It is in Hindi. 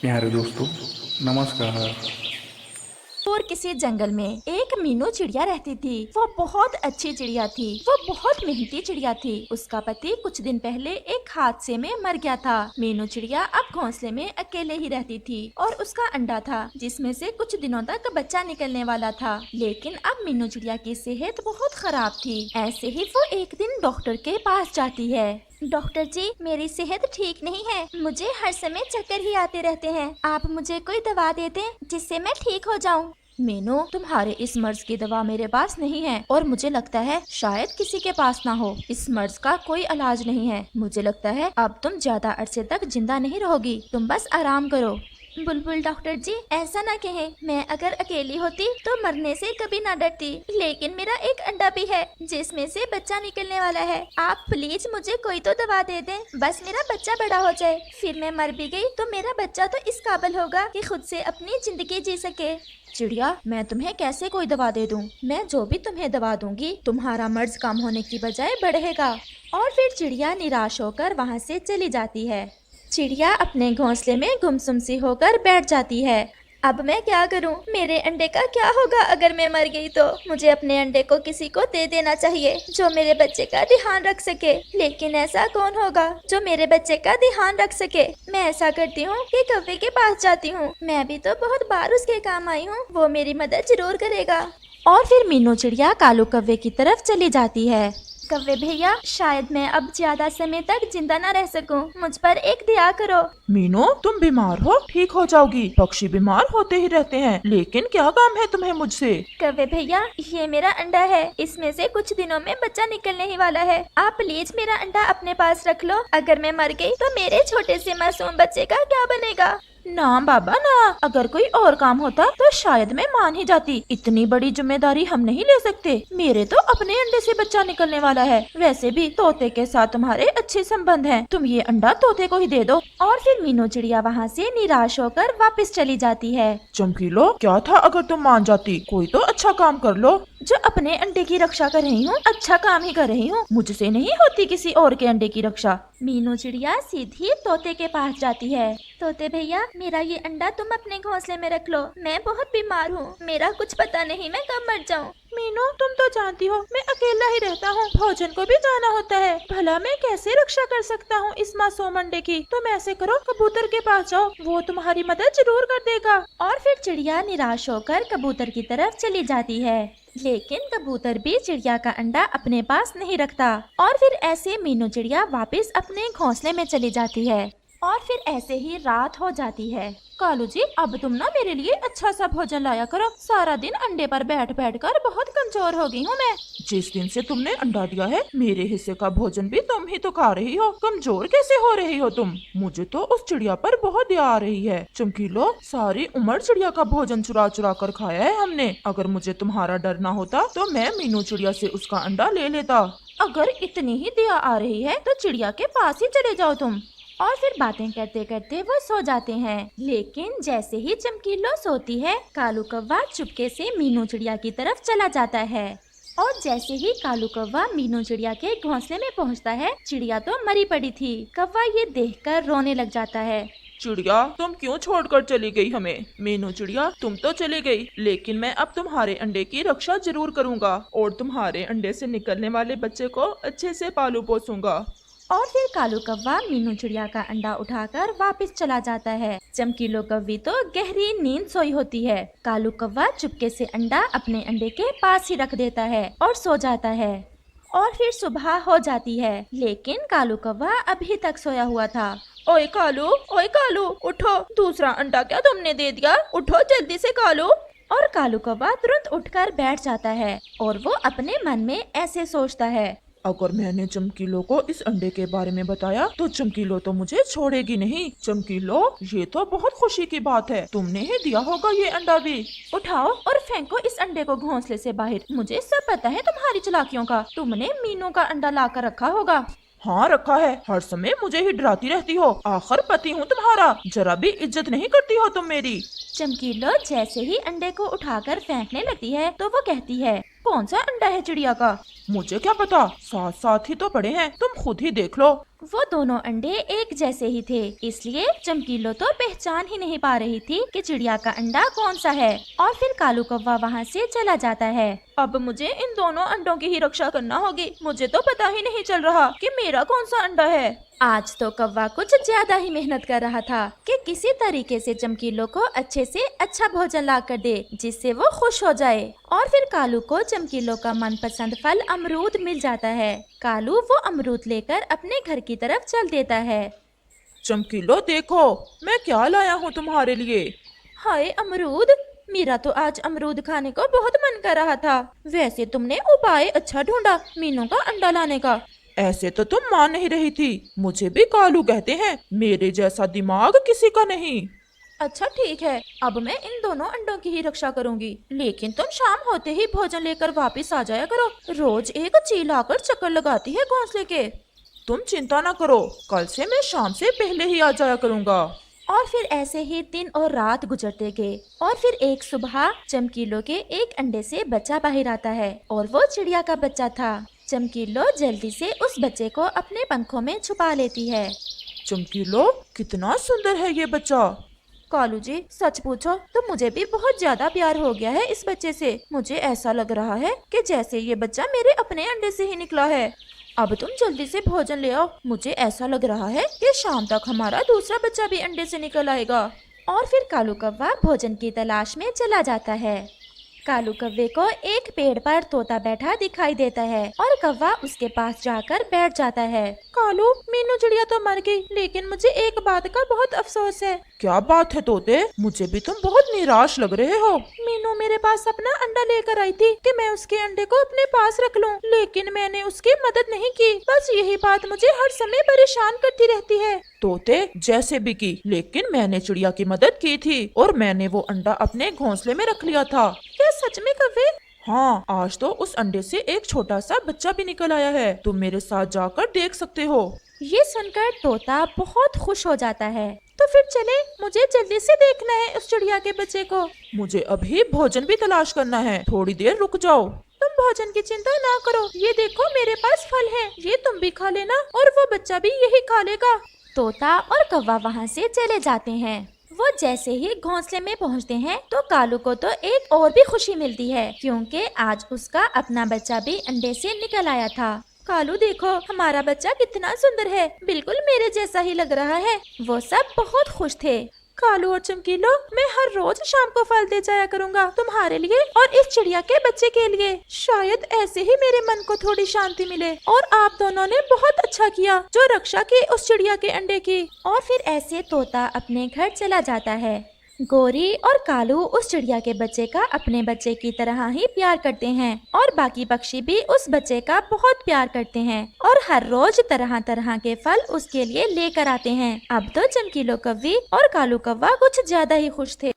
प्यारे दोस्तों, नमस्कार। और किसी जंगल में एक मीनू चिड़िया रहती थी। वो बहुत अच्छी चिड़िया थी। वो बहुत मेहनती चिड़िया थी। उसका पति कुछ दिन पहले एक हादसे में मर गया था। मीनू चिड़िया अब घोंसले में अकेले ही रहती थी और उसका अंडा था जिसमें से कुछ दिनों तक बच्चा निकलने वाला था। लेकिन अब मीनू चिड़िया की सेहत बहुत खराब थी। ऐसे ही वो एक दिन डॉक्टर के पास जाती है। डॉक्टर जी, मेरी सेहत ठीक नहीं है। मुझे हर समय चक्कर ही आते रहते हैं। आप मुझे कोई दवा दे दें जिससे मैं ठीक हो जाऊं। मीनू, तुम्हारे इस मर्ज की दवा मेरे पास नहीं है और मुझे लगता है शायद किसी के पास ना हो। इस मर्ज का कोई इलाज नहीं है। मुझे लगता है अब तुम ज्यादा अरसे तक जिंदा नहीं रहोगी। तुम बस आराम करो। बुलबुल, डॉक्टर जी ऐसा ना कहें। मैं अगर अकेली होती तो मरने से कभी ना डरती, लेकिन मेरा एक अंडा भी है जिसमें से बच्चा निकलने वाला है। आप प्लीज मुझे कोई तो दवा दे दें। बस मेरा बच्चा बड़ा हो जाए। फिर मैं मर भी गई तो मेरा बच्चा तो इस काबिल होगा कि खुद से अपनी जिंदगी जी सके। चिड़िया, मैं तुम्हें कैसे कोई दवा दे दूं? मैं जो भी तुम्हें दवा दूंगी तुम्हारा मर्ज कम होने की बजाय बढ़ेगा। और फिर चिड़िया निराश होकर वहाँ से चली जाती है। चिड़िया अपने घोंसले में गुमसुम सी होकर बैठ जाती है। अब मैं क्या करूं? मेरे अंडे का क्या होगा अगर मैं मर गई तो? मुझे अपने अंडे को किसी को दे देना चाहिए जो मेरे बच्चे का ध्यान रख सके। लेकिन ऐसा कौन होगा जो मेरे बच्चे का ध्यान रख सके? मैं ऐसा करती हूँ कि कौवे के पास जाती हूँ। मैं भी तो बहुत बार उसके काम आई हूँ। वो मेरी मदद जरूर करेगा। और फिर मीनू चिड़िया कालू कौवे की तरफ चली जाती है। कौवे भैया, शायद मैं अब ज्यादा समय तक जिंदा न रह सकूं। मुझ पर एक दया करो। मीनू, तुम बीमार हो, ठीक हो जाओगी। पक्षी बीमार होते ही रहते हैं, लेकिन क्या काम है तुम्हें मुझसे? कौवे भैया, ये मेरा अंडा है। इसमें से कुछ दिनों में बच्चा निकलने ही वाला है। आप प्लीज मेरा अंडा अपने पास रख लो। अगर मैं मर गई तो मेरे छोटे से मासूम बच्चे का क्या बनेगा? ना बाबा ना, अगर कोई और काम होता तो शायद मैं मान ही जाती। इतनी बड़ी जिम्मेदारी हम नहीं ले सकते। मेरे तो अपने अंडे से बच्चा निकलने वाला है। वैसे भी तोते के साथ तुम्हारे अच्छे संबंध हैं। तुम ये अंडा तोते को ही दे दो। और फिर मीनू चिड़िया वहाँ से निराश होकर वापस चली जाती है। चमकीलो, क्या था अगर तुम मान जाती? कोई तो अच्छा काम कर लो। जो अपने अंडे की रक्षा कर रही हूँ, अच्छा काम ही कर रही हूँ। मुझसे नहीं होती किसी और के अंडे की रक्षा। मीनू चिड़िया सीधी तोते के पास जाती है। तोते भैया, मेरा ये अंडा तुम अपने घोंसले में रख लो। मैं बहुत बीमार हूँ। मेरा कुछ पता नहीं मैं कब मर जाऊँ। मीनू, तुम तो जानती हो मैं अकेला ही रहता हूँ। भोजन को भी जाना होता है। भला मैं कैसे रक्षा कर सकता हूँ इस मासूम अंडे की? तुम ऐसे करो, कबूतर के पास जाओ, वो तुम्हारी मदद जरूर कर देगा। और फिर चिड़िया निराश होकर कबूतर की तरफ चली जाती है। लेकिन कबूतर भी चिड़िया का अंडा अपने पास नहीं रखता। और फिर ऐसे मीनू चिड़िया वापस अपने घोंसले में चली जाती है। और फिर ऐसे ही रात हो जाती है। कालू जी, अब तुम ना मेरे लिए अच्छा सा भोजन लाया करो। सारा दिन अंडे पर बैठ बैठ कर बहुत कमजोर हो गई हूँ मैं। जिस दिन से तुमने अंडा दिया है, मेरे हिस्से का भोजन भी तुम ही तो खा रही हो। कमजोर कैसे हो रही हो तुम? मुझे तो उस चिड़िया पर बहुत दया आ रही है। चमकीलो, सारी उम्र चिड़िया का भोजन चुरा चुरा कर खाया है हमने। अगर मुझे तुम्हारा डर ना होता तो मैं मीनू चिड़िया से उसका अंडा ले लेता। अगर इतनी ही दया आ रही है तो चिड़िया के पास ही चले जाओ तुम। और फिर बातें करते करते वो सो जाते हैं। लेकिन जैसे ही चमकीलो सोती है, कालू कौवा चुपके से मीनू चिड़िया की तरफ चला जाता है। और जैसे ही कालू कौवा मीनू चिड़िया के घोंसले में पहुंचता है, चिड़िया तो मरी पड़ी थी। कौवा ये देखकर रोने लग जाता है। चिड़िया, तुम क्यों छोड़कर चली गई हमें? मीनू चिड़िया, तुम तो चली गई, लेकिन मैं अब तुम्हारे अंडे की रक्षा जरूर करूँगा और तुम्हारे अंडे से निकलने वाले बच्चे को अच्छे से पालू पोसूंगा। और फिर कालू कौवा मीनू चिड़िया का अंडा उठाकर वापस चला जाता है। चमकीलो कौवी तो गहरी नींद सोई होती है। कालू कौवा चुपके से अंडा अपने अंडे के पास ही रख देता है और सो जाता है। और फिर सुबह हो जाती है, लेकिन कालू कौवा अभी तक सोया हुआ था। ओए कालू, ओए कालू, उठो। दूसरा अंडा क्या तुमने दे दिया? उठो जल्दी से कालू। और कालू कौवा तुरंत उठकर बैठ जाता है और वो अपने मन में ऐसे सोचता है, अगर मैंने चमकीलो को इस अंडे के बारे में बताया तो चमकीलो तो मुझे छोड़ेगी नहीं। चमकीलो, ये तो बहुत खुशी की बात है। तुमने ही दिया होगा ये अंडा भी। उठाओ और फेंको इस अंडे को घोंसले से बाहर। मुझे सब पता है तुम्हारी चालाकियों का। तुमने मीनू का अंडा लाकर रखा होगा। हाँ, रखा है। हर समय मुझे ही डराती रहती हो। आखिर पति हूँ तुम्हारा, जरा भी इज्जत नहीं करती हो तुम मेरी। चमकीलो जैसे ही अंडे को उठाकर फेंकने लगती है तो वो कहती है, कौन सा अंडा है चिड़िया का? मुझे क्या पता, साथ साथ ही तो पड़े हैं, तुम खुद ही देख लो। वो दोनों अंडे एक जैसे ही थे, इसलिए चमकीलो तो पहचान ही नहीं पा रही थी कि चिड़िया का अंडा कौन सा है। और फिर कालू कौवा वहाँ से चला जाता है। अब मुझे इन दोनों अंडों की ही रक्षा करना होगी। मुझे तो पता ही नहीं चल रहा कि मेरा कौन सा अंडा है। आज तो कौवा कुछ ज्यादा ही मेहनत कर रहा था कि किसी तरीके से चमकीलो को अच्छे से अच्छा भोजन ला कर दे, जिससे वो खुश हो जाए। और फिर कालू को चमकीलो का मनपसंद फल अमरूद मिल जाता है। कालू वो अमरूद लेकर अपने घर की तरफ चल देता है। चमकीलो देखो, मैं क्या लाया हूँ तुम्हारे लिए। हाय अमरूद, मेरा तो आज अमरूद खाने को बहुत मन कर रहा था। वैसे तुमने उपाय अच्छा ढूंढा मीनू का अंडा लाने का। ऐसे तो तुम मान नहीं रही थी। मुझे भी कालू कहते हैं, मेरे जैसा दिमाग किसी का नहीं। अच्छा ठीक है, अब मैं इन दोनों अंडों की ही रक्षा करूंगी। लेकिन तुम शाम होते ही भोजन लेकर वापस आ जाया करो। रोज एक चील आकर चक्कर लगाती है घोंसले के। तुम चिंता ना करो, कल से मैं शाम से पहले ही आ जाया करूँगा। और फिर ऐसे ही दिन और रात गुजरते गए। और फिर एक सुबह चमकीलो के एक अंडे से बच्चा बाहर आता है और वो चिड़िया का बच्चा था। चमकीलो जल्दी से उस बच्चे को अपने पंखों में छुपा लेती है। चमकीलो, कितना सुंदर है ये बच्चा। कालू जी, सच पूछो तो मुझे भी बहुत ज्यादा प्यार हो गया है इस बच्चे से। मुझे ऐसा लग रहा है कि जैसे ये बच्चा मेरे अपने अंडे से ही निकला है। अब तुम जल्दी से भोजन ले आओ। मुझे ऐसा लग रहा है कि शाम तक हमारा दूसरा बच्चा भी अंडे से निकल आएगा। और फिर कालू कौवा भोजन की तलाश में चला जाता है। कालू कौवे को एक पेड़ पर तोता बैठा दिखाई देता है और कौवा उसके पास जाकर बैठ जाता है। कालू, मीनू चिड़िया तो मर गई, लेकिन मुझे एक बात का बहुत अफसोस है। क्या बात है तोते? मुझे भी तुम बहुत निराश लग रहे हो। मीनू मेरे पास अपना अंडा लेकर आई थी कि मैं उसके अंडे को अपने पास रख लूं, लेकिन मैंने उसकी मदद नहीं की। बस यही बात मुझे हर समय परेशान करती रहती है। तोते जैसे भी की, लेकिन मैंने चिड़िया की मदद की थी और मैंने वो अंडा अपने घोंसले में रख लिया था। क्या सच में कौवे? हाँ, आज तो उस अंडे से एक छोटा सा बच्चा भी निकल आया है। तुम मेरे साथ जाकर देख सकते हो। ये सुनकर तोता बहुत खुश हो जाता है। तो फिर चले, मुझे जल्दी से देखना है उस चिड़िया के बच्चे को। मुझे अभी भोजन भी तलाश करना है, थोड़ी देर रुक जाओ। तुम भोजन की चिंता ना करो, ये देखो मेरे पास फल है, ये तुम भी खा लेना और वो बच्चा भी यही खा लेगा। तोता और कौवा वहाँ से चले जाते हैं। वो जैसे ही घोंसले में पहुँचते हैं तो कालू को तो एक और भी खुशी मिलती है, क्योंकि आज उसका अपना बच्चा भी अंडे से निकल आया था। कालू देखो, हमारा बच्चा कितना सुंदर है, बिल्कुल मेरे जैसा ही लग रहा है। वो सब बहुत खुश थे। कालू और चमकीलो, मैं हर रोज शाम को फल दे जाया करूँगा तुम्हारे लिए और इस चिड़िया के बच्चे के लिए। शायद ऐसे ही मेरे मन को थोड़ी शांति मिले। और आप दोनों ने बहुत अच्छा किया जो रक्षा की उस चिड़िया के अंडे की। और फिर ऐसे तोता अपने घर चला जाता है। गोरी और कालू उस चिड़िया के बच्चे का अपने बच्चे की तरह ही प्यार करते हैं और बाकी पक्षी भी उस बच्चे का बहुत प्यार करते हैं और हर रोज तरह तरह के फल उसके लिए लेकर आते हैं। अब तो चमकीलो कौवी और कालू कौवा कुछ ज्यादा ही खुश थे।